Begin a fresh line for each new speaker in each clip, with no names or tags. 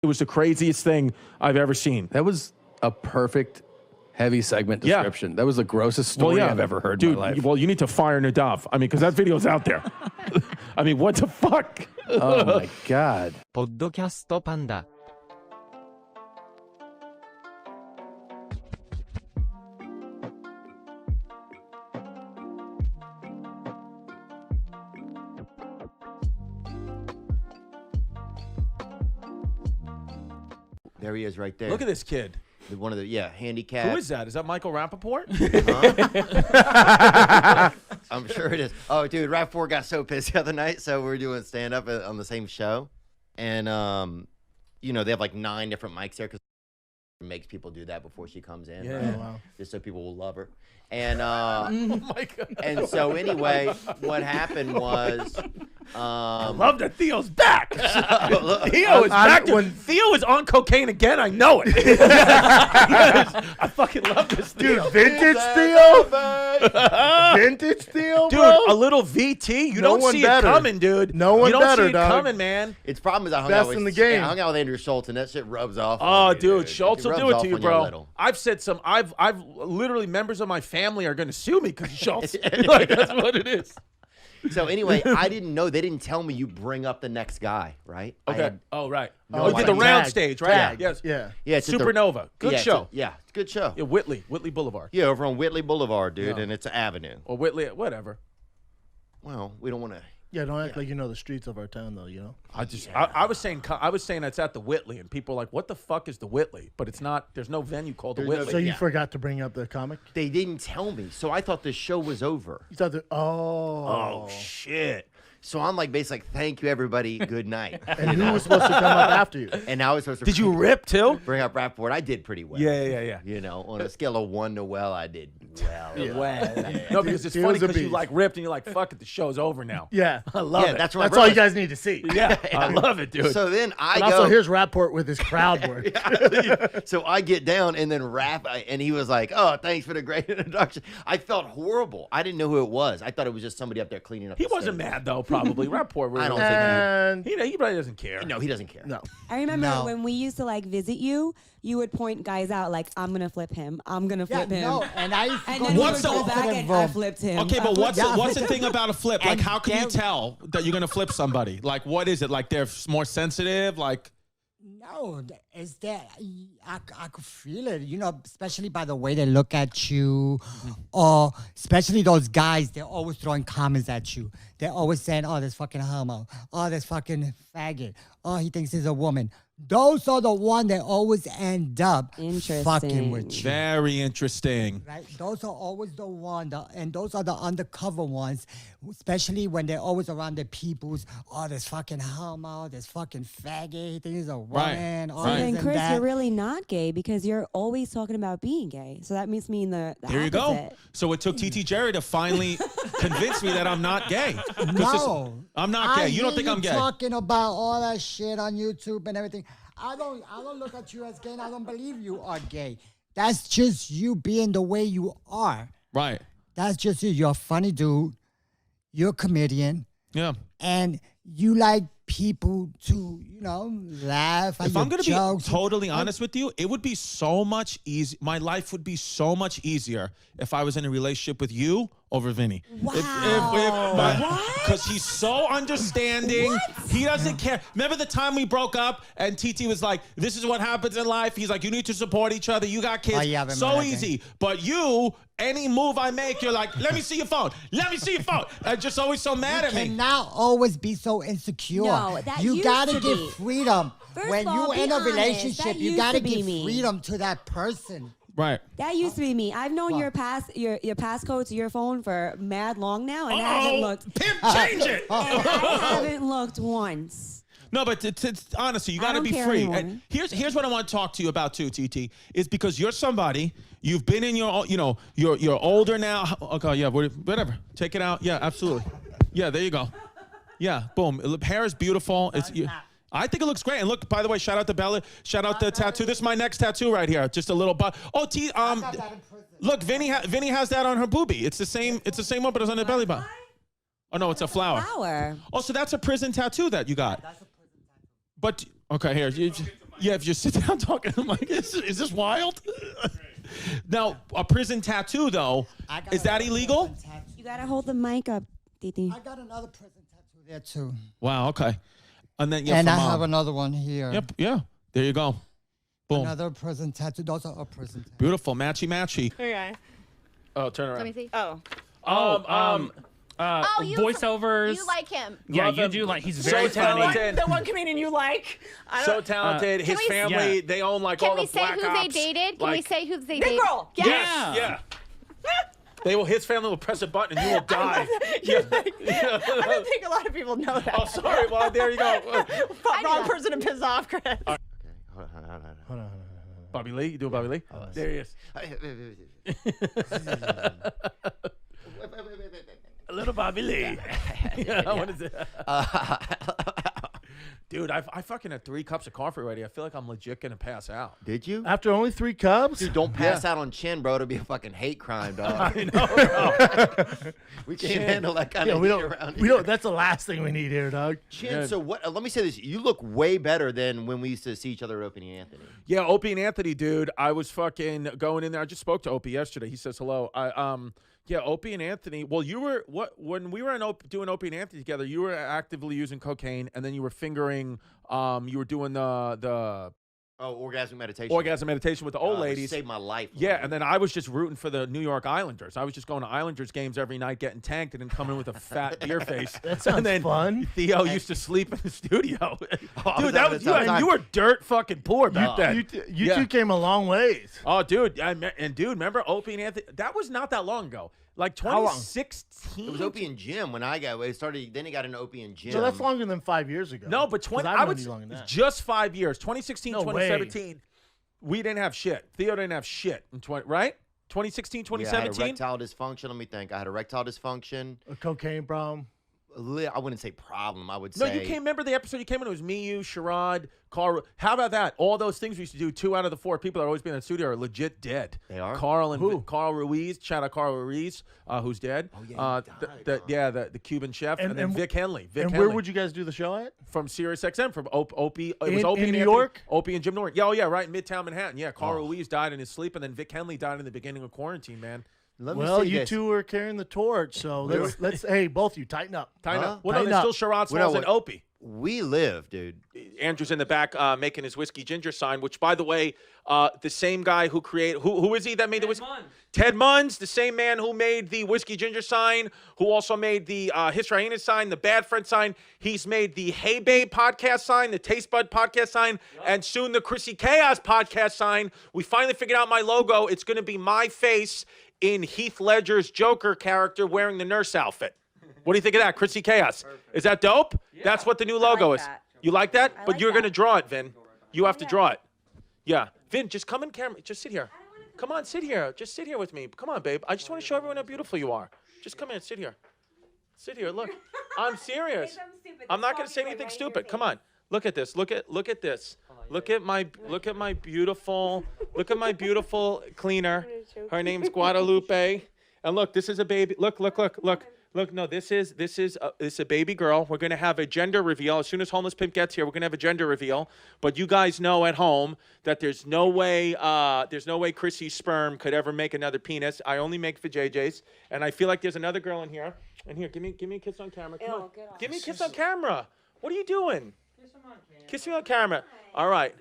It was the craziest thing I've ever seen.
That was a perfect heavy segment description. That was the grossest story I've ever heard in my life.
Well, you need to fire Nadav. I mean, because that video's out there. I mean, what the fuck?
Oh my God.
ポッドキャストパンダ
There he is right there.
Look at this kid.
One of the, handicap.
Who is that? Is that Michael Rappaport?
I'm sure it is. Oh, dude, Rappaport got so pissed the other night. So we were doing stand-up on the same show. And, they have like 9 different mics there because makes people do that before she comes in.
Yeah.
Right?
Oh, wow.
Just so people will love her. And
oh my God.
And so anyway, what happened was
I love that Theo's back. Theo is back. Theo is on cocaine again. I know it. I fucking love this Theo.
Dude, vintage Theo? Vintage Theo,
Dude,
bro?
a little VT. You don't see it coming, dude.
No one
You don't
better,
see it
dog.
coming, man.
Its problem is I hung
Best
out with
in the game.
I hung out with Andrew Schultz, and that shit rubs off.
Oh,
on me,
dude, Schultz will
rubs
do it
off
to you,
when you're
bro.
little.
I've said some. I've literally members of my family are going to sue me because Schultz. Like, that's what it is.
So anyway, I didn't know. They didn't tell me you bring up the next guy, right?
Okay. Right.
No
We did the
idea.
round stage, right?
Tag.
Yes.
Yeah.
Yeah, it's at the-
Supernova. Good show.
It's a good show.
Yeah, Whitley Boulevard.
Yeah, over on Whitley Boulevard, dude,
Yeah.
and it's an avenue.
Or Whitley, whatever.
Well, we don't want to.
Yeah, don't act like you know the streets of our town, though, you know?
I was saying it's at the Whitley, and people are like, what the fuck is the Whitley? But it's not. There's no venue called the
There's no
Whitley.
So you
Yeah.
forgot to bring up the comic?
They didn't tell me, so I thought the show was over.
You thought that,
Oh shit.
So I'm like, basically, like, thank you, everybody. Good night.
And who was supposed to come up after you?
And now I was supposed to.
Did you rip too?
bring up Rappaport? I did pretty well.
Yeah.
You know, on a scale of 1 to well, I did well.
No, because it's
He
funny
was a
because you
beast.
like ripped and you're like, fuck it, the show's over now.
Yeah.
I love it.
That's what
That's
I
all you
realized.
guys need to see.
Yeah, I love it, dude.
So then I
And
go.
also, here's Rapport with his crowd work.
So I get down and then and he was like, "Oh, thanks for the great introduction." I felt horrible. I didn't know who it was. I thought it was just somebody up there cleaning up.
He
the
wasn't
stage.
mad though, probably. Rapport really
I don't
wasn't mad.
And
He probably doesn't care.
No, he doesn't care.
no.
I remember
No.
when we used to like visit you, you would point guys out like, I'm gonna flip him. I'm gonna flip him.
No, and I used to
And
go
then
to
he
What's
would go
the-
back and I flipped him.
Okay,
I
but
flipped him.
what's the thing about a flip? Like,
And
how can you
there-
tell that you're gonna flip somebody? Like, what is it? Like, they're more sensitive? Like,
No, it's that I could feel it, you know, especially by the way they look at you, or especially those guys, they're always throwing comments at you. They're always saying, oh, this fucking homo, oh, this fucking faggot, oh, he thinks he's a woman. Those are the one that always end up fucking with you.
very interesting.
Right? Those are always the one, and those are the undercover ones, especially when they're always around the peoples. Oh, this fucking homo, this fucking faggot, he thinks he's a woman. all
Right.
this
And
and
Chris,
that.
you're really not gay because you're always talking about being gay. So that makes me the
There you go.
opposite.
So it took TT Jerry to finally convince me that I'm not gay. 'Cause
No,
I'm not gay. You don't
hear
think I'm gay?
Talking about all that shit on YouTube and everything. I don't look at you as gay, and I don't believe you are gay. That's just you being the way you are.
Right.
That's just you. You're a funny dude. You're a comedian,
Yeah.
and you like people to, laugh at
If
your
I'm going to
jokes.
be totally honest with you, it would be so much easier. My life would be so much easier if I was in a relationship with you over Vinny.
Wow.
Because he's so understanding. He doesn't care. Remember the time we broke up and TT was like, this is what happens in life. He's like, you need to support each other. You got kids.
Oh, yeah, I remember
so
that
easy. But you, any move I make, you're like, let me see your phone. Let me see your phone. And just always so mad at me.
Cannot always be so insecure.
No, that
you
used
gotta
to
give
be.
freedom.
First
when
of all,
you're
be
in a
honest,
relationship,
that
you
used
gotta
to be
give
me.
freedom to that person.
Right.
That used to be me. I've known your passcode to your phone for mad long now, and I haven't looked.
Pimp, change it.
And I haven't looked once.
No, but it's honestly, you
I
got to
don't
be
care
free.
anymore.
And here's what I want to talk to you about too, TT, is because you're somebody, you've been in your, you're older now. Okay, yeah, whatever. Take it out. Yeah, absolutely. Yeah, there you go. Yeah, boom. Hair is beautiful. I think it looks great. And look, by the way, shout out to Bella. Shout out the tattoo. This is my next tattoo right here. Just a little but. Oh, look, Vinny has that on her boobie. It's the same one, but it's on the belly button. Oh no, it's a flower.
Flower.
Oh, so that's a prison tattoo that you got.
That's a prison tattoo.
But okay, here. Yeah, if you sit down talking, I'm like, is this wild? Now, a prison tattoo, though, is that illegal?
You gotta hold the mic up, Titi.
I got another prison tattoo there too.
Wow, okay. And then,
And I have another one here.
Yep, yeah. There you go. Boom.
Another prison tattoo. Those are a prison tattoo.
Beautiful. Matchy.
Okay.
Oh, turn around.
Let me see. You
voiceovers.
You like him.
Yeah,
Love
you
him.
do like. He's
So
very funny.
talented.
The one comedian you like.
So talented. His
we-
family,
Yeah.
they own like
Can
all
we
the
say
black
who
ops.
they dated? Can we say who they
Big
dated?
girl.
Yes.
Yeah. They will. His family will press a button and you will die.
I don't think a lot of people know that.
Oh, sorry. Well, there you go.
Wrong person to piss off, Chris.
Hold on.
Bobby Lee. You do a Bobby Lee? There he is. A little Bobby Lee. What is it? Dude, I fucking had 3 cups of coffee already. I feel like I'm legit gonna pass out.
Did you?
After only 3 cups?
Dude, don't pass out on chin, bro. It'll be a fucking hate crime, dog.
I know.
We can't handle that kind
Yeah,
of
we
heat
don't.
around
We
here.
don't. That's the last thing we need here, dog.
Chin, so what? Let me say this: you look way better than when we used to see each other at Opie and Anthony.
Yeah, Opie and Anthony, dude. I was fucking going in there. I just spoke to Opie yesterday. He says hello. Yeah, Opie and Anthony. Well, you were when we were doing Opie and Anthony together. You were actively using cocaine, and then you were fingering. You were doing the
orgasm meditation.
orgasm meditation with the old
It
ladies.
saved my life.
Yeah, and then I was just rooting for the New York Islanders. I was just going to Islanders games every night, getting tanked, and then coming in with a fat beer face.
That sounds
and then
fun.
Theo used to sleep in the studio.
I
Dude,
was
that
having
was
a
you.
tough
And
time.
you were dirt fucking poor back then.
You
Yeah.
two came a long ways.
Oh, dude, remember Opie and Anthony? That was not that long ago. Like
How long?
2016.
It was Opie and Jim when I got. It started. Then he got into Opie and Jim.
So that's longer than 5 years ago.
No, but
'Cause
20.
I've
I
known
would
you longer than that.
just 5 years. 2016,
No way.
2017. We didn't have shit. Theo didn't have shit in 20. Right? 2016,
Yeah, I had
2017.
erectile dysfunction. Let me think. I had erectile dysfunction.
A cocaine problem.
I wouldn't say problem. I would
No,
say.
you came. Remember the episode you came in? It was me, you, Sherrod, Carl. How about that? All those things we used to do. 2 out of the 4 people that always been in the studio are legit dead.
They are?
Carl and
Who?
Carl Ruiz. Shout out Carl Ruiz, who's dead.
Oh, yeah, he died,
the Cuban chef, and then
and
Vic Henley. Vic
And
Henley
where would you guys do the show at?
from Sirius XM from Opie. It was
In-
Opie
in
and
New
Anthony-
York?
Opie and Jim Norton. Yeah, oh yeah, right in Midtown Manhattan. Yeah, Carl Ruiz died in his sleep, and then Vic Henley died in the beginning of quarantine. Man,
Let me
Well,
see
you
this.
two are carrying the torch, so let's hey, both you tighten up.
tighten
Huh?
up. Well, no,
Tighten
there's
up.
still Sherrod
Well, no,
Smalls and
what-
Opie.
We live, dude.
Andrew's in the back making his whiskey ginger sign, which, by the way, the same guy who created who is he that made the whiskey? Ted Munns, the same man who made the whiskey ginger sign, who also made the History Hyenas sign, the Bad Friend sign. He's made the Hey Babe podcast sign, the Taste Bud podcast sign, and soon the Chrissy Chaos podcast sign. We finally figured out my logo. It's going to be my face in Heath Ledger's Joker character wearing the nurse outfit. What do you think of that, Chrissy Chaos? Is that dope? Yeah. That's what the new logo is.
that.
You like that?
I
But
like
you're
that.
going to draw it, Vin. You have to draw it. Yeah. Vin, just come in camera. Just sit here. Come on, sit here. Just sit here with me. Come on, babe. I just want to show everyone how beautiful you are. Just come in, sit here. Sit here. Look. I'm serious. I'm not going to say anything stupid. Come on. Look at this. Look at this. Look at my beautiful cleaner. Her name's Guadalupe. And look, this is a baby. Look. No, this is a baby girl. We're gonna have a gender reveal as soon as Homeless Pimp gets here. We're gonna have a gender reveal. But you guys know at home that there's no way Chrissy's sperm could ever make another penis. I only make for JJ's, and I feel like there's another girl in here. And here, give me a kiss on camera. Come on, give me a kiss on camera. What are you doing? Kiss me on camera. All right.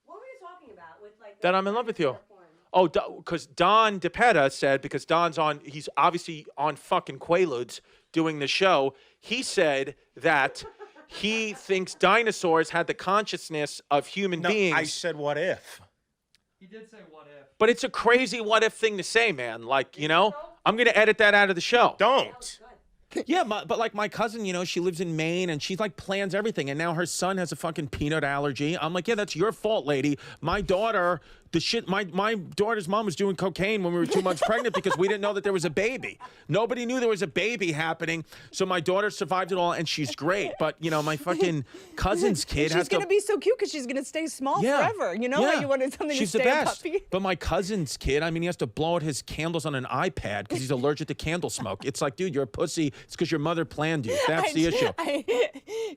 What were you talking about with like
That I'm in love with you. Oh, because Don DePetta said, because he's obviously on fucking Quaaludes doing the show. He said that he thinks dinosaurs had the consciousness of human beings.
I said, what if?
He did say what if.
But it's a crazy what if thing to say, man. Like, I'm going to edit that out of the show.
Don't.
Yeah, but like my cousin, she lives in Maine and she like plans everything. And now her son has a fucking peanut allergy. I'm like, yeah, that's your fault, lady. My daughter, my daughter's mom was doing cocaine when we were 2 months pregnant because we didn't know that there was a baby. Nobody knew there was a baby happening. So my daughter survived it all and she's great. But, my fucking cousin's kid has
She's going to be so cute because she's going to stay small forever. You know how you wanted something
she's
to
the
stay
best.
a puppy?
But my cousin's kid, he has to blow out his candles on an iPad because he's allergic to candle smoke. It's like, dude, you're a pussy. It's because your mother planned you. That's the issue.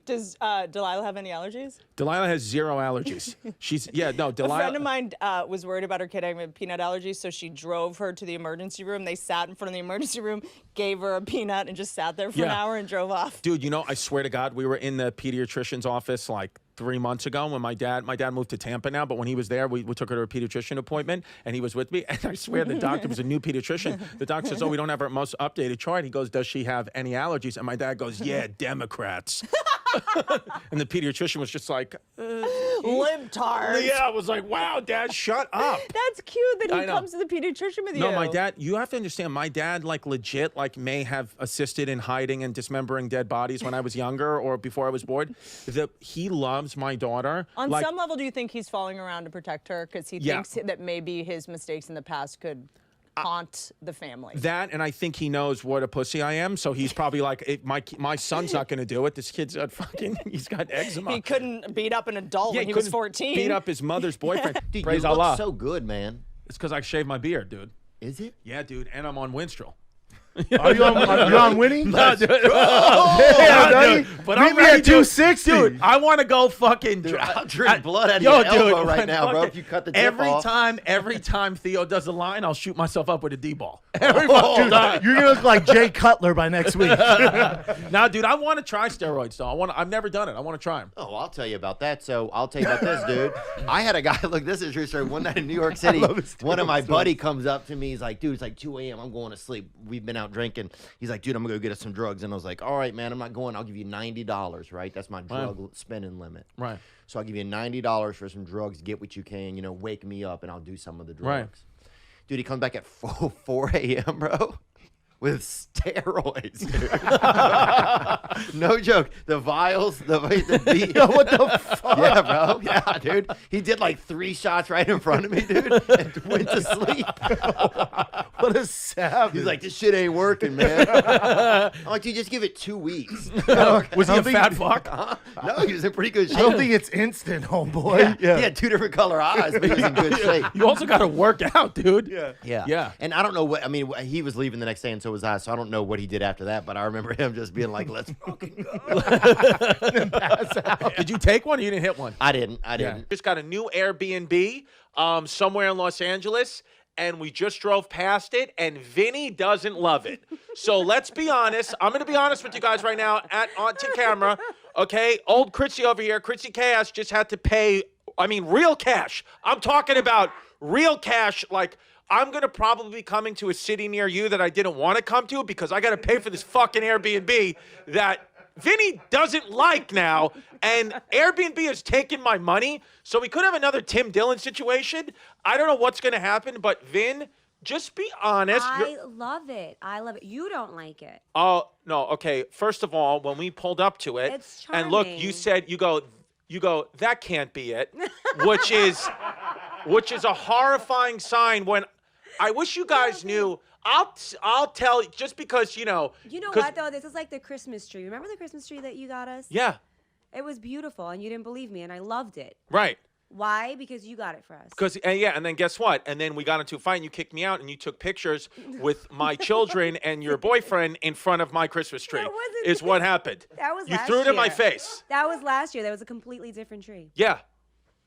Does Delilah have any allergies?
Delilah has 0 allergies. Delilah.
A friend of mine was worried about her kid having a peanut allergy, so she drove her to the emergency room. They sat in front of the emergency room, gave her a peanut, and just sat there for an hour and drove off.
Dude, I swear to God, we were in the pediatrician's office like 3 months ago when my dad moved to Tampa now, but when he was there, we took her to a pediatrician appointment, and he was with me, and I swear the doctor was a new pediatrician. The doctor says, we don't have our most updated chart. He goes, does she have any allergies? And my dad goes, yeah, Democrats. And the pediatrician was just like,
libtards.
Yeah, I was like, wow, Dad, shut up.
That's cute that he comes to the pediatrician with you.
No, my dad, you have to understand, my dad, like, legit, like, may have assisted in hiding and dismembering dead bodies when I was younger or before I was born. He loves my daughter.
On some level, do you think he's falling around to protect her because he thinks that maybe his mistakes in the past could haunt the family?
That, and I think he knows what a pussy I am, so he's probably like, my son's not going to do it. This kid's he's got eczema.
He couldn't beat up an adult when he was 14.
Beat up his mother's boyfriend.
Dude,
Praise
you look
Allah.
so good, man.
It's because I shaved my beard, dude.
Is it?
Yeah, dude, and I'm on Winstrel.
Are you on Winnie?
No, dude. But
I'm ready at 260.
Dude, I want to go fucking.
Dude, I'll drink blood out of your elbow right now, bro. If you cut the tip off.
Every time Theo does a line, I'll shoot myself up with a D-ball.
Every fucking time. You're gonna look like Jay Cutler by next week.
Now, dude, I want to try steroids though. I've never done it. I want to try them.
Oh, I'll tell you about that. So I'll tell you about this, dude. I had a guy. Look, this is true story. One night in New York City, one of my buddy comes up to me. He's like, dude, it's like 2 a.m. I'm going to sleep. We've been out drinking. He's like, dude, I'm gonna go get us some drugs. And I was like, all right, man, I'm not going. I'll give you $90, right? That's my drug spending limit.
Right.
So I'll give you $90 for some drugs. Get what you can. Wake me up, and I'll do some of the drugs. Right. Dude, he comes back at 4 a.m., bro. With steroids, dude. No joke. The vials, the beat.
Yo, what the fuck?
Yeah, bro. Yeah, dude. He did like 3 shots right in front of me, dude, and went to sleep.
What a savage.
He's like, this shit ain't working, man. I'm like, dude, just give it 2 weeks.
Was he a fat fuck?
No, he was in pretty good shape.
I don't think it's instant, homeboy.
Yeah. He had 2 different color eyes, but he was in good shape.
You also got to work out, dude.
Yeah. And I don't know what, he was leaving the next day, and so was I, so I don't know what he did after that, but I remember him just being like, let's fucking go.
Did you take one or you didn't hit one?
I didn't.
Just got a new Airbnb somewhere in Los Angeles, and we just drove past it, and Vinny doesn't love it. So let's be honest. I'm going to be honest with you guys right now onto camera. Okay, old Critzy over here, Critzy Chaos, just had to pay, real cash. I'm talking about real cash, like, I'm going to probably be coming to a city near you that I didn't want to come to because I got to pay for this fucking Airbnb that Vinny doesn't like now. And Airbnb has taken my money. So we could have another Tim Dillon situation. I don't know what's going to happen, but Vin, just be honest.
I love it. You don't like it.
Oh, no. Okay. First of all, when we pulled up to it,
it's charming.
And look, you said, you go, that can't be it, which is a horrifying sign when I wish you guys knew. I'll tell you, just because,
You know what, though? This is like the Christmas tree. Remember the Christmas tree that you got us?
Yeah.
It was beautiful, and you didn't believe me, and I loved it.
Right.
Why? Because you got it for us.
And then guess what? And then we got into a fight, and you kicked me out, and you took pictures with my children and your boyfriend in front of my Christmas tree.
That wasn't
is what happened.
That was
you
last
threw it in my
year.
face.
That was last year. That was a completely different tree.
Yeah.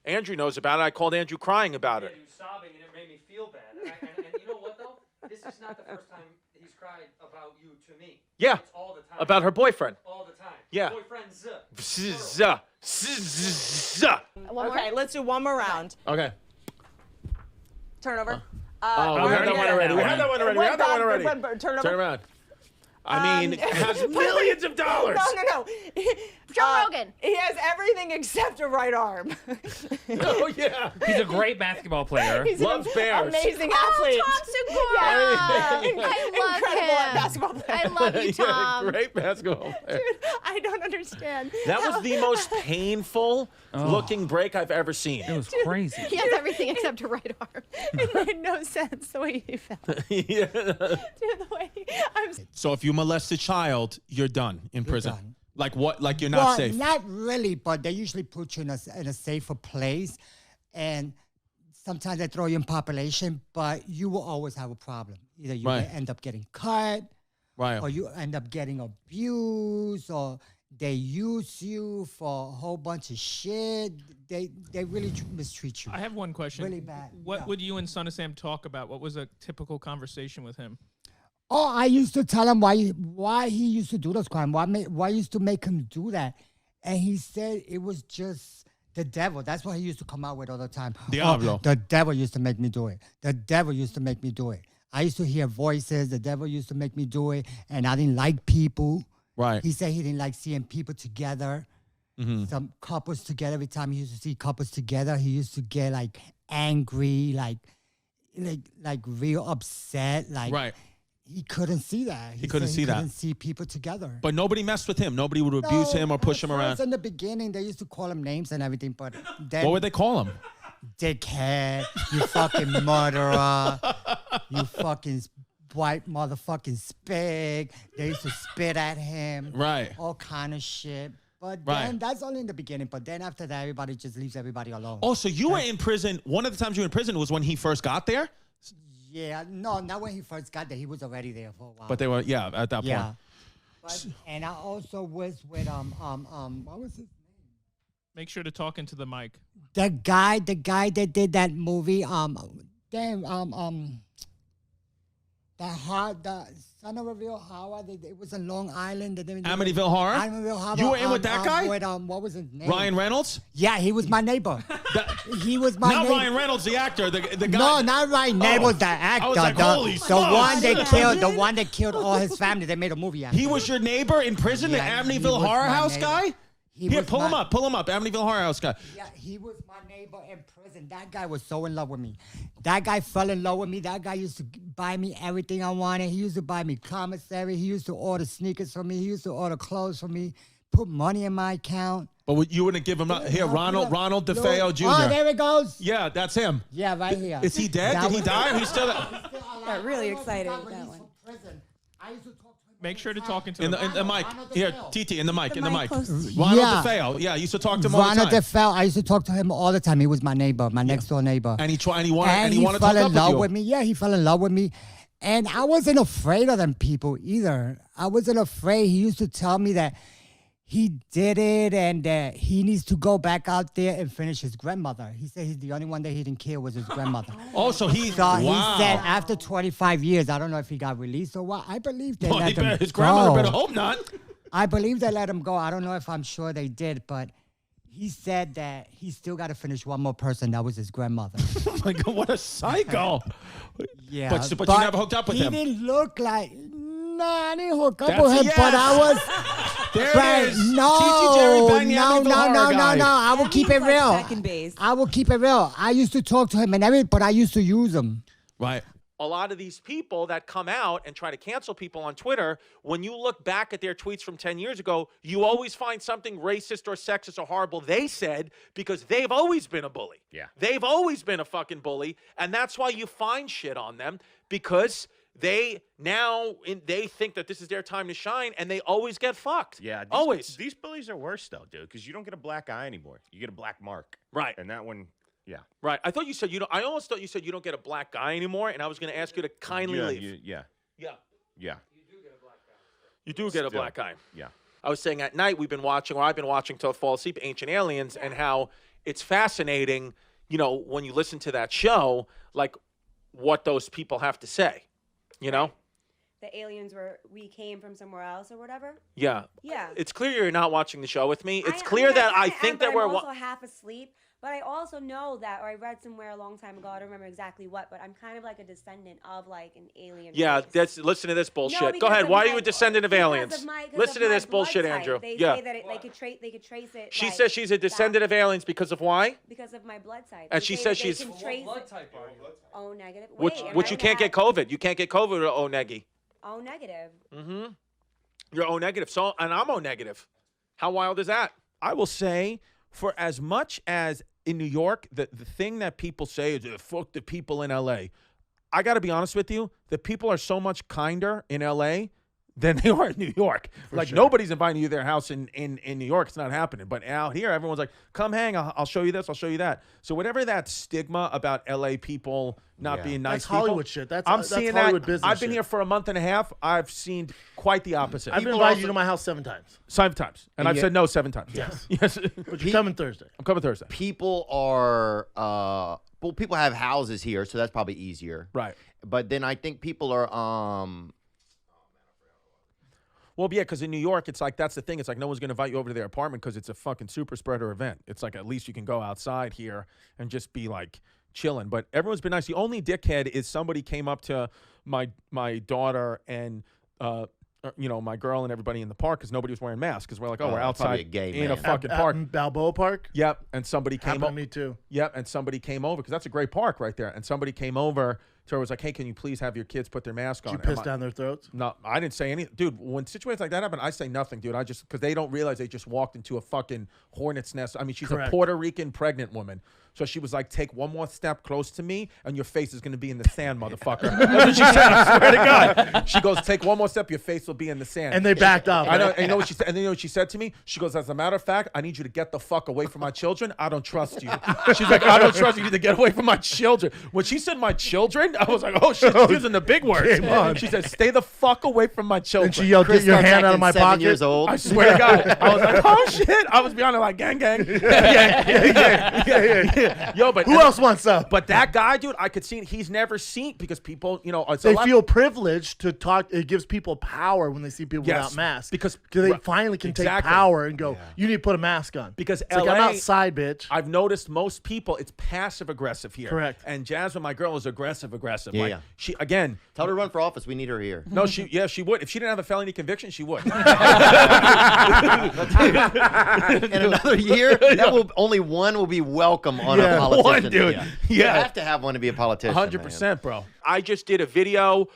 Andrew knows about it. I called Andrew crying about it.
He was sobbing, and it made me feel bad. And you know what, though? This is not the first time he's cried about you to me.
Yeah.
It's all the time.
About her boyfriend.
All the time.
Yeah.
Boyfriend's
Okay, let's do one more round.
Okay.
Turn over.
We had that one already. We had that one already.
Turn over.
Turn around. Has millions of dollars.
No.
Joe Rogan.
He has everything except a right arm.
Oh, yeah.
He's a great basketball player.
He's
Loves bears.
Amazing athlete.
I love
Incredible
him.
basketball player.
I love you, Tom.
Yeah, great basketball player.
Dude, I don't understand.
That was the most painful looking break I've ever seen.
It was crazy.
He has everything except a right arm.
It made no sense the way he felt.
Yeah.
Dude, the way
So if you molest a child, you're done in prison.
done.
Like what? Like you're not safe.
Not really, but they usually put you in a safer place, and sometimes they throw you in population, but you will always have a problem. Either you
Right.
may end up getting cut,
Right.
or you end up getting abused, or they use you for a whole bunch of shit. They really mistreat you.
I have one question.
Really bad.
What
Yeah.
would you and Son of Sam talk about? What was a typical conversation with him?
Oh, I used to tell him why he used to do those crimes. Why used to make him do that? And he said it was just the devil. That's what he used to come out with all the time.
Diablo.
Oh, the devil used to make me do it. The devil used to make me do it. I used to hear voices. The devil used to make me do it. And I didn't like people.
Right.
He said he didn't like seeing people together. Some couples together. Every time he used to see couples together, he used to get like angry, like real upset. Like
Right.
he couldn't see that.
He couldn't
said
see that.
Couldn't see people together.
But nobody messed with him. Nobody would abuse him or push him around.
In the beginning, they used to call him names and everything, but then
What would they call him?
dickhead, you fucking murderer, you fucking white motherfucking spig. They used to spit at him.
Right.
All kind of shit. But
Right.
then that's only in the beginning. But then after that, everybody just leaves everybody alone.
Oh, so you were in prison. One of the times you were in prison was when he first got there?
Yeah, no, not when he first got there. He was already there for a while.
But they were, yeah, at that
yeah.
point.
But, and I also was with what was his
Make sure to talk into the mic.
the guy that did that movie, the Son of a Real Howard. It was in Long Island.
Amityville Horror?
Amityville Horror.
You were in with that guy?
With, what was his name?
Ryan Reynolds?
Yeah, he was my neighbor. He was my
Not
neighbor.
Ryan Reynolds, the actor, the guy.
No, not Ryan Reynolds, the actor.
I was like, holy
the one that killed all his family. They made a movie out of
He
it.
was your neighbor in prison,
Yeah,
the
he
Amityville
was
Horror
my
House
neighbor.
guy?
He
Here,
was
pull him
my-
up, Amityville Horror House guy.
Yeah, he was my neighbor in prison. That guy was so in love with me. That guy fell in love with me. That guy used to buy me everything I wanted. He used to buy me commissary. He used to order sneakers for me. He used to order clothes for me. Put money in my account.
But you wouldn't give him here, Ronald DeFeo Jr.
Oh, there it goes.
Yeah, that's him.
Yeah, right here.
Is he dead?
That
Did he
was-
die? He's still
Got really excited with that one.
I used to talk to him.
Make sure to talk into
in the mic. Here, TT, in the mic, in the mic. Ronald
Yeah.
DeFeo. Yeah, I used to talk to him all the
Ronald
time.
DeFeo, I used to talk to him all the time. He was my neighbor, my next door neighbor.
And he wanted to
fell
hook
in
up
love
with you.
with me. Yeah, he fell in love with me. And I wasn't afraid of them people either. I wasn't afraid. He used to tell me that he did it and that he needs to go back out there and finish his grandmother. He said he's the only one that he didn't kill was his grandmother.
Oh, so he
He said
wow.
after 25 years, I don't know if he got released or what. I believe they
Well,
let him
his grandmother
go.
better hope not.
I believe they let him go. I don't know if I'm sure they did, but he said that he still got to finish one more person. That was his grandmother.
Oh my God, what a psycho.
Yeah.
But you never hooked up with him.
He didn't look like. Nah, I didn't hook up
That's
with
a
him,
yes.
but I was.
There
But
it is.
no,
TT Jerry Bang, the
no,
Amityville
no,
Horror
no,
guy.
no. I will keep it
He's like
real.
second base.
I will keep it real. I used to talk to him and everything, but I used to use him.
Right.
A lot of these people that come out and try to cancel people on Twitter, when you look back at their tweets from 10 years ago, you always find something racist or sexist or horrible they said because they've always been a bully.
Yeah.
They've always been a fucking bully, and that's why you find shit on them because they think that this is their time to shine, and they always get fucked.
Yeah,
always.
These bullies are worse though, dude, because you don't get a black eye anymore. You get a black mark.
Right.
And that one, yeah.
Right. I thought you said you don't. I almost thought you said you don't get a black guy anymore, and I was going to ask you to kindly leave.
Yeah.
Yeah.
Yeah.
You do get a
Still.
black guy.
Yeah.
I was saying at night I've been watching till I fall asleep, Ancient Aliens, and how it's fascinating, when you listen to that show, like what those people have to say,
The aliens we came from somewhere else or whatever.
Yeah.
Yeah.
It's clear you're not watching the show with me. It's
I
clear
mean,
that I
kinda
think
am,
that
but
we're
I'm also half asleep. But I also know that, or I read somewhere a long time ago, I don't remember exactly what, but I'm kind of like a descendant of like an alien.
Yeah,
race.
listen to this bullshit. Go
because
ahead.
of
Why are
my-
you a descendant of
because
aliens?
of my- because
Listen
of
to
my
this bullshit,
blood type.
Andrew.
They
Yeah.
say that they could trace it.
She
like,
says she's a descendant of aliens because of why?
because of my blood type.
And
They
she
say
says
that they
she's-
can trace
What blood
it.
type are you?
O negative.
Which
Wait,
you
and
can't
I
get COVID. You can't get COVID or O negative.
have O negative.
Mm-hmm. You're O negative. So, and I'm O negative. How wild is that? I will say, for as much as in New York, the thing that people say is, fuck the people in LA. I got to be honest with you. The people are so much kinder in LA than they are in New York. Like
sure.
nobody's inviting you to their house in New York. It's not happening. But out here, everyone's like, come hang. I'll show you this. I'll show you that. So whatever that stigma about LA people not being nice
That's
people,
Hollywood shit. That's
seeing
Hollywood
that.
business
I've been
shit.
here for a month and a half. I've seen quite the opposite.
I've been
People are
invited you
also-
to my house 7 times.
7 times. And I've
Yeah.
said no 7 times.
Yes.
Yes.
But you're coming Thursday.
I'm coming Thursday.
People are well, people have houses here, so that's probably easier.
Right.
But then I think people are
Well, yeah, because in New York, it's like that's the thing. It's like no one's going to invite you over to their apartment because it's a fucking super spreader event. It's like at least you can go outside here and just be like chilling. But everyone's been nice. The only dickhead is somebody came up to my daughter and my girl and everybody in the park because nobody was wearing masks because we're like, we're
probably
outside
a gay
in a
man.
fucking park.
Balboa Park?
Yep, and somebody came
Happened to
over.
me too.
Yep, and somebody came over because that's a great park right there. And somebody came over to her, was like, hey, can you please have your kids put their mask on?
Did you piss
And
down their throats?
No, I didn't say anything. Dude, when situations like that happen, I say nothing, dude. I just, because they don't realize they just walked into a fucking hornet's nest. I mean, she's
Correct.
a Puerto Rican pregnant woman. So she was like, take one more step close to me and your face is going to be in the sand, motherfucker. That's what she said, I swear to God. She goes, take one more step, your face will be in the sand.
And they backed off.
I know,
right?
and you know what she said? And then you know what she said to me? She goes, as a matter of fact, I need you to get the fuck away from my children. I don't trust you. She's like, I don't trust you. You need to get away from my children. When she said my children, I was like, oh shit, she's using the big words.
Game on.
She said, stay the fuck away from my children.
And she yelled,
Chris
get your
starts
hand out of
acting
my
7
pocket.
years old.
I swear to God. I was like, oh shit. I was behind her like, gang, gang. Yeah. Yo, but
Who else wants some?
But that guy, dude, I could see he's never seen because people, it's
They
a lot,
feel privileged to talk. It gives people power when they see people
Yes,
without masks.
because-
they finally can
Exactly.
take power and go, you need to put a mask on.
Because
it's like, I'm
LA
outside, bitch.
I've noticed most people, it's passive aggressive here.
Correct.
And Jasmine, my girl, is aggressive.
Yeah,
Like,
yeah.
she, again,
Tell her to run for office. We need her here.
no, she would. If she didn't have a felony conviction, she would.
In another year, only one will be welcome on a politician.
one, dude.
Yeah.
Yeah.
You have to have one to be a politician.
100%, bro. I just did a video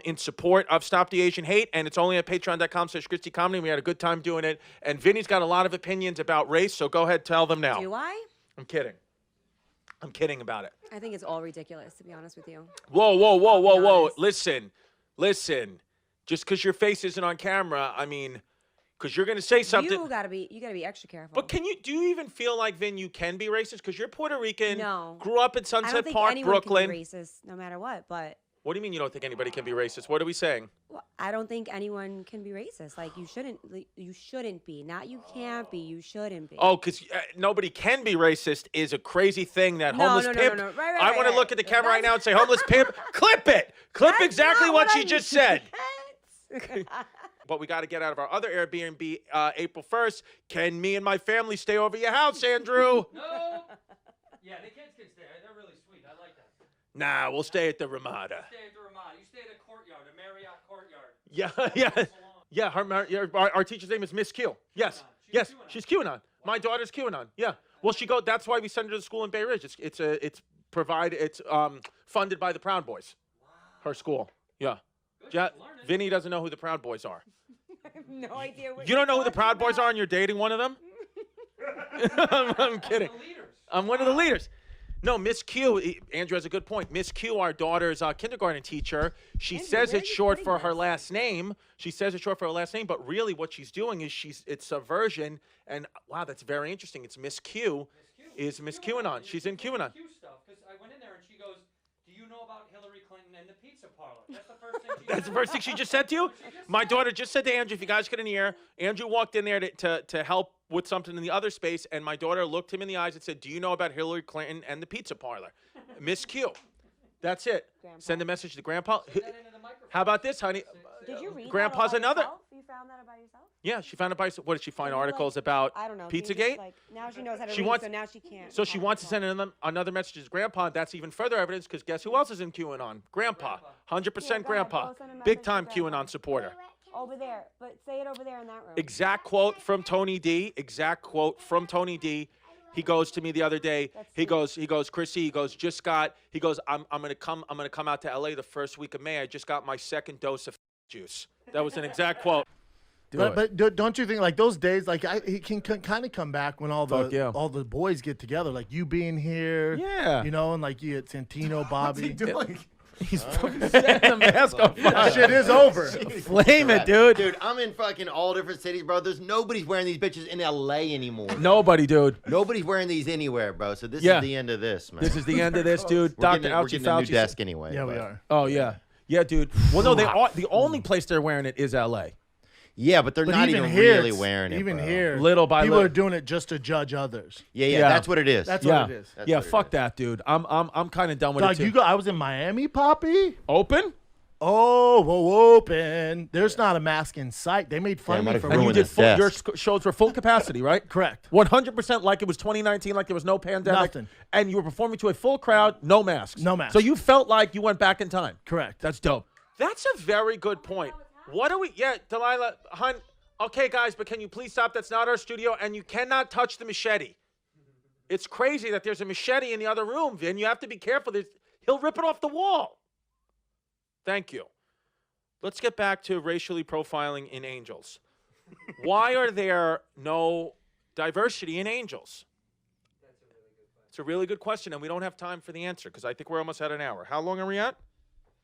in support of Stop the Asian Hate, and it's only at patreon.com/ChristyComedy. We had a good time doing it. And Vinny's got a lot of opinions about race, so go ahead, tell them now.
Do I?
I'm kidding. I'm kidding about it.
I think it's all ridiculous, to be honest with you.
Whoa.
honest.
Listen. Just because your face isn't on camera, I mean, because you're going to say something.
You gotta be extra careful.
But do you even feel like, Vin, you can be racist? Because you're Puerto Rican,
No.
grew up in
I
Sunset
don't think
Park,
anyone
Brooklyn.
can be racist, no matter what. But
What do you mean you don't think anybody can be racist? What are we saying?
well, I don't think anyone can be racist. Like you shouldn't be. Not you can't be. You shouldn't be.
Oh, because nobody can be racist is a crazy thing that
No,
homeless
no, no,
pimp.
no, no. Right,
I
right,
want to
right.
look at the camera right now and say, homeless pimp, clip it. Clip
That's
exactly
not
what
what
she
I
just
mean.
said. But we got to get out of our other Airbnb April 1st. Can me and my family stay over your house, Andrew?
No. Yeah, the kids can stay. They're really sweet. I like that.
Nah, we'll stay at the Ramada.
Stay at the Ramada. You stay at a courtyard, a Marriott courtyard.
Yeah. Our teacher's name is Miss Q. Yes, she's QAnon. My daughter's QAnon. Yeah. Well, that's why we send her to school in Bay Ridge. It's funded by the Proud Boys. Wow. Her school. Yeah. Vinny doesn't know who the Proud Boys are.
I have no idea what
You don't know who the Proud Boys are and you're dating one of them? I'm kidding. I'm one of the leaders. No, Miss Q, Andrew has a good point. Miss Q, our daughter's kindergarten teacher, she says it's short for her last name. She says it's short for her last name, but really what she's doing is it's subversion. And wow, that's very interesting. It's Miss Q is Miss QAnon. She's in QAnon.
Q stuff, because I went in there and she goes, "Do you know about Hillary Clinton and the pizza parlor?" That's the first thing she
That's the first thing she just said to you? My daughter just said to Andrew, if you guys couldn't hear, Andrew walked in there to help with something in the other space, and my daughter looked him in the eyes and said, do you know about Hillary Clinton and the pizza parlor? Miss Q. That's it.
Grandpa.
Send a message to Grandpa. How about this, honey?
Did you read
Grandpa's
that all by
another.
yourself? You found that about yourself?
Yeah, she found it by. What did she find?
Did you,
Articles
like,
about
I don't know. Can you just,
Pizzagate?
like, now she knows how to
She
read,
wants-
so now she can't.
So she wants to send another message to Grandpa. That's even further evidence because guess who else is in QAnon? Grandpa. 100%
Yeah, go
Grandpa.
ahead, go send a
Big
message
time
to Grandpa.
QAnon supporter.
Over there, but say it over there in that room.
Exact quote from Tony D. Exact quote from Tony D. He goes to me the other day. He goes, Chrissy, I'm gonna come out to LA the first week of May. I just got my second dose of juice. That was an exact quote.
But don't you think like those days, like he can kind of come back when all the boys get together, like you being here,
Yeah.
you know, and like you had Santino, Bobby.
He's setting the mask on fire.
That shit is over.
Flame it, dude.
Dude, I'm in fucking all different cities, bro. There's nobody's wearing these bitches in LA anymore.
Nobody, dude.
Nobody's wearing these anywhere, bro. So this
Yeah.
is the end of this, man.
This is the end of this, dude.
We're
Dr.
getting
Ouchie
a new
Fauci.
desk anyway.
Yeah, we
but-
are.
Oh, yeah. Yeah, dude. Well, no, they are. The only place they're wearing it is LA.
Yeah, but they're
But
not
even
even
here,
really
it's-
wearing it,
Even
bro.
here,
Little by
people
little.
are doing it just to judge others.
Yeah,
Yeah.
that's what it is.
That's
Yeah.
what it is.
That's
Yeah,
what it
fuck
is.
that, dude. I'm kind of done with
Dog,
it, too.
I was in Miami, Poppy.
Open?
Oh, open. There's not a mask in sight. They made fun
Yeah, I
of
might
me
have
for
And you
ruined
did
this
full, your
desk.
shows were full capacity, right?
Correct.
100% like it was 2019, like there was no pandemic.
Nothing.
And you were performing to a full crowd, no masks.
No masks.
So you felt like you went back in time.
Correct.
That's dope. That's a very good point. What do we, yeah, Delilah, hun, okay, guys, but can you please stop? That's not our studio, and you cannot touch the machete. It's crazy that there's a machete in the other room, Vin. You have to be careful. He'll rip it off the wall. Thank you. Let's get back to racially profiling in angels. Why are there no diversity in angels? It's a really good question, and we don't have time for the answer because I think we're almost at an hour. How long are we at?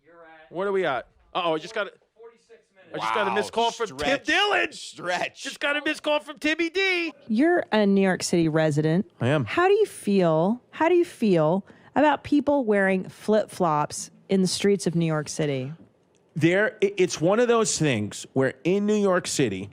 You're at
What are we at? Uh-oh, I just got
46 minutes.
I just got a missed call from Tim Dillon.
Stretch.
Just got a missed call from Timmy D.
You're a New York City resident.
I am.
How do you feel about people wearing flip-flops in the streets of New York City?
It's one of those things where in New York City,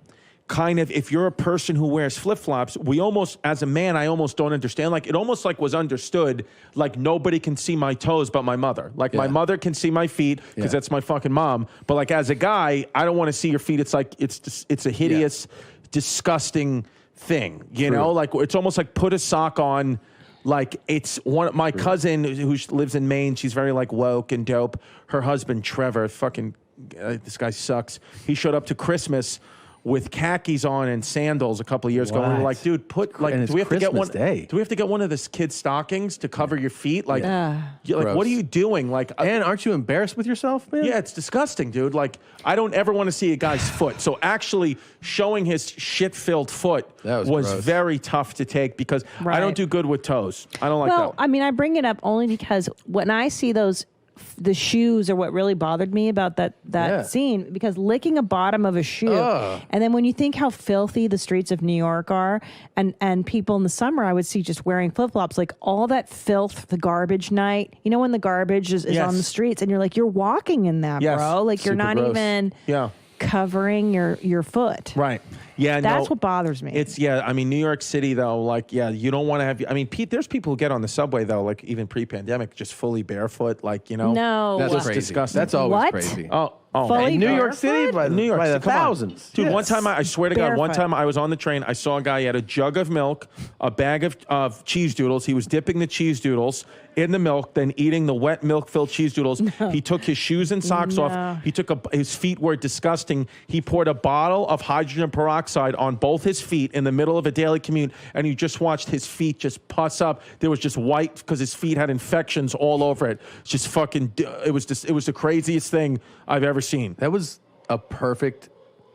kind of, if you're a person who wears flip-flops, we almost, as a man, I almost don't understand. Like, it almost like was understood, like nobody can see my toes but my mother. Like, my mother can see my feet because that's my fucking mom. But like, as a guy, I don't want to see your feet. It's like, it's a hideous, disgusting thing, you know? Like, it's almost like put a sock on. Like, it's my cousin who lives in Maine. She's very like woke and dope. Her husband, Trevor, fucking, this guy sucks. He showed up to Christmas with khakis on and sandals a couple of years ago. And we were like, dude,
And
do we have to get one?
Day.
Do we have to get one of this kid's stockings to cover your feet? Like, like
Gross.
what are you doing? Like,
And aren't you embarrassed with yourself, man?
yeah, it's disgusting, dude. Like, I don't ever want to see a guy's foot. So actually showing his shit-filled foot was
gross.
very tough to take because I
Right.
don't do good with toes. I don't like
Well,
that.
I mean, I bring it up only because when I see the shoes are what really bothered me about that
Yeah.
scene, because licking a bottom of a shoe,
Ugh.
and then when you think how filthy the streets of New York are, and people in the summer I would see just wearing flip-flops, like all that filth, the garbage night, you know, when the garbage is
Yes.
on the streets and you're like, you're walking in that,
Yes.
bro, like you're
Super
not
gross.
even
Yeah.
covering your foot.
Right. Yeah.
That's
no,
what bothers me.
I mean, New York City, though, like, yeah, you don't want to have, I mean, Pete, there's people who get on the subway, though, like even pre-pandemic, just fully barefoot, like, you know.
No.
That's
Just
crazy.
disgusting.
That's always
What?
crazy.
Oh.
Fully
In New York
barefoot?
City, by
New York,
by the
come on.
thousands.
Dude,
Yes.
one time, I swear to God, one
Barefoot.
time I was on the train, I saw a guy, he had a jug of milk, a bag of cheese doodles. He was dipping the cheese doodles in the milk, then eating the wet milk-filled cheese doodles. He took his shoes and socks off. He took his feet were disgusting. He poured a bottle of hydrogen peroxide on both his feet in the middle of a daily commute, and you just watched his feet just pus up. There was just white because his feet had infections all over it. It's just fucking, it was the craziest thing I've ever seen.
That was a perfect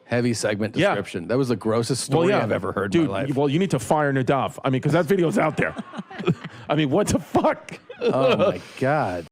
heavy segment description. That was the grossest story I've ever heard
Dude,
in my life.
well, you need to fire Nadav. I mean, because that video's out there. I mean, what the fuck?
Oh, my God.